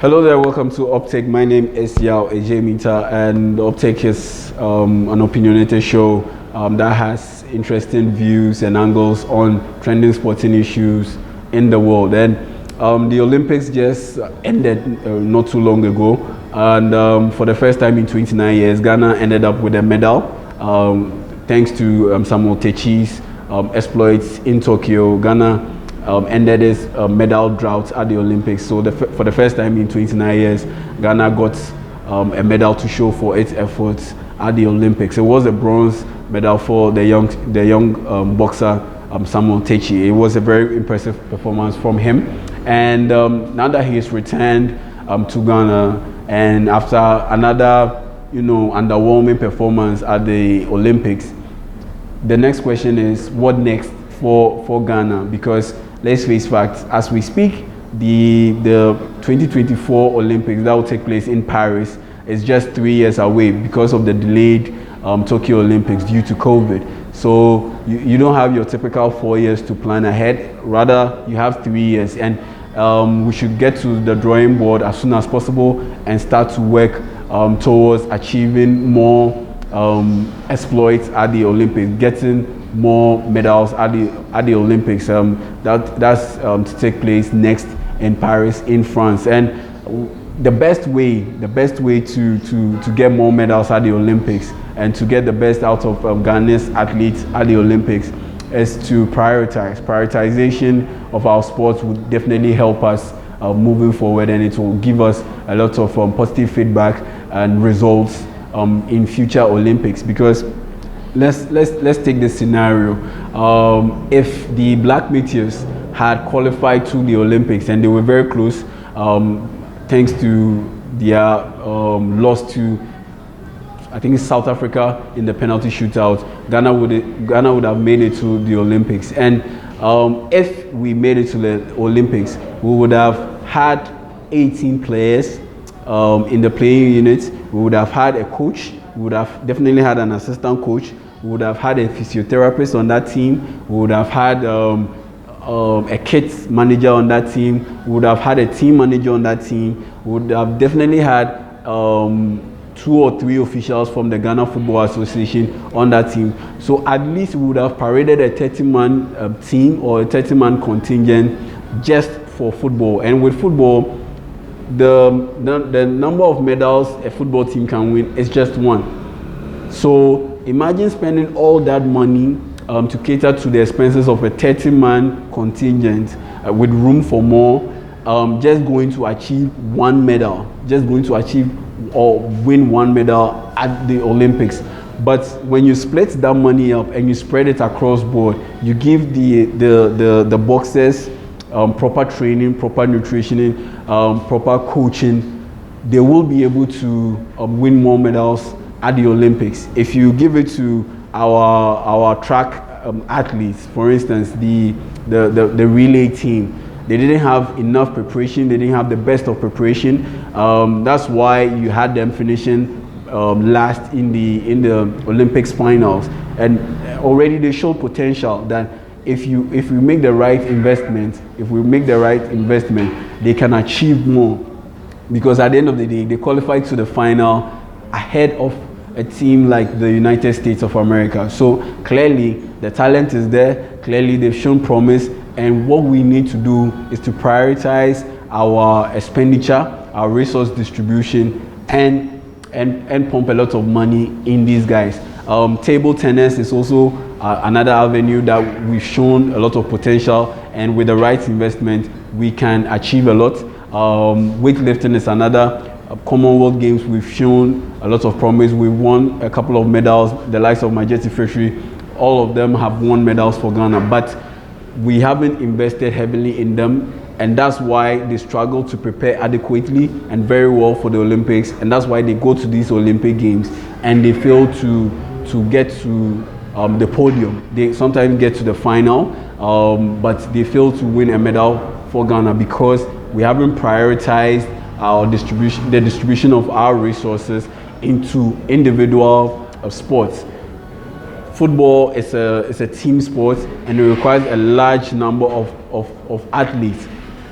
Hello there, welcome to OPTAKE. My name is Yao Ejemita, and OPTAKE is an opinionated show that has interesting views and angles on trending sporting issues in the world. And the Olympics just ended not too long ago, and for the first time in 29 years, Ghana ended up with a medal thanks to Samuel Techi's exploits in Tokyo. Ghana ended its medal drought at the Olympics. So for the first time in 29 years, Ghana got a medal to show for its efforts at the Olympics. It was a bronze medal for the young boxer Samuel Techi. It was a very impressive performance from him. And now that he is returned to Ghana, and after another underwhelming performance at the Olympics, the next question is what next for Ghana? Because let's face facts, as we speak, the 2024 Olympics that will take place in Paris is just 3 years away because of the delayed Tokyo Olympics due to COVID. So you don't have your typical 4 years to plan ahead, rather you have 3 years, and we should get to the drawing board as soon as possible and start to work towards achieving more exploits at the Olympics, getting more medals at the Olympics. That's to take place next in Paris, in France. And the best way to get more medals at the Olympics and to get the best out of Ghanaian athletes at the Olympics is to prioritize. Prioritization of our sports would definitely help us moving forward, and it will give us a lot of positive feedback and results in future Olympics. Because let's take this scenario. If the Black Meteors had qualified to the Olympics and they were very close, thanks to their loss to, I think it's South Africa in the penalty shootout, Ghana would have made it to the Olympics. And if we made it to the Olympics, we would have had 18 players in the playing unit. We would have had a coach. We would have definitely had an assistant coach. We would have had a physiotherapist on that team. We would have had a kids manager on that team. We would have had a team manager on that team. We would have definitely had 2 or 3 officials from the Ghana Football Association on that team. So at least we would have paraded a 30-man team or a 30-man contingent just for football. And with football, the number of medals a football team can win is just 1. So imagine spending all that money to cater to the expenses of a 30-man contingent with room for more, just going to achieve 1 medal, just going to achieve or win 1 medal at the Olympics. But when you split that money up and you spread it across board, you give the boxers proper training, proper nutrition, proper coaching, they will be able to win more medals at the Olympics. If you give it to our track athletes, for instance, the relay team, they didn't have enough preparation. They didn't have the best of preparation. That's why you had them finishing last in the Olympics finals. And already they showed potential that if we make the right investment, they can achieve more. Because at the end of the day, they qualified to the final ahead of a team like the United States of America. So clearly the talent is there. Clearly they've shown promise. And what we need to do is to prioritize our expenditure, our resource distribution, and pump a lot of money in these guys. Table tennis is also another avenue that we've shown a lot of potential, and with the right investment, we can achieve a lot. Weightlifting is another. Commonwealth Games, we've shown a lot of promise. We've won a couple of medals. The likes of Majeti Fishery, all of them have won medals for Ghana, but we haven't invested heavily in them, and that's why they struggle to prepare adequately and very well for the Olympics, and that's why they go to these Olympic Games and they fail to get to the podium. They sometimes get to the final, but they fail to win a medal for Ghana because we haven't prioritized the distribution of our resources into individual sports. Football is a team sport, and it requires a large number of athletes.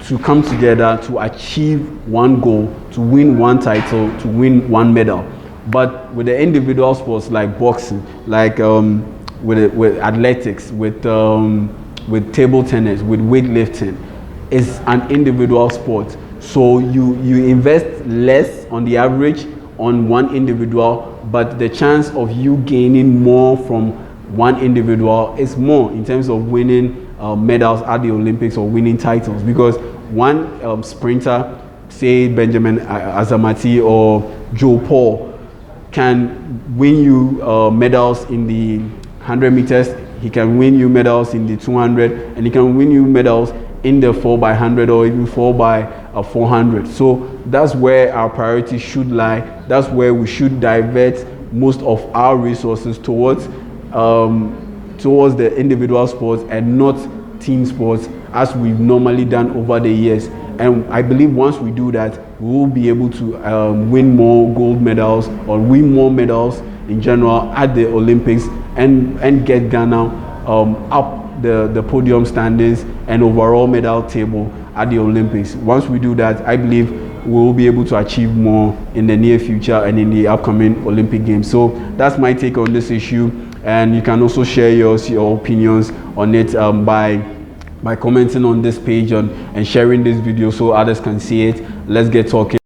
to come together to achieve one goal, to win one title, to win one medal. But with the individual sports like boxing, like with athletics, with table tennis, with weightlifting, it's an individual sport. So you invest less on the average on one individual, but the chance of you gaining more from one individual is more in terms of winning medals at the Olympics or winning titles, because one sprinter, say Benjamin Azamati or Joe Paul, can win you medals in the 100 meters, he can win you medals in the 200, and he can win you medals in the 4x100 or even 4x400. So that's where our priority should lie. That's where we should divert most of our resources towards the individual sports and not team sports, as we've normally done over the years. And I believe once we do that, we will be able to win more gold medals or win more medals in general at the Olympics, and get Ghana up the podium standings and overall medal table at the Olympics. Once we do that, I believe we will be able to achieve more in the near future and in the upcoming Olympic Games. So that's my take on this issue, and you can also share your opinions on it by commenting on this page and sharing this video so others can see it. Let's get talking.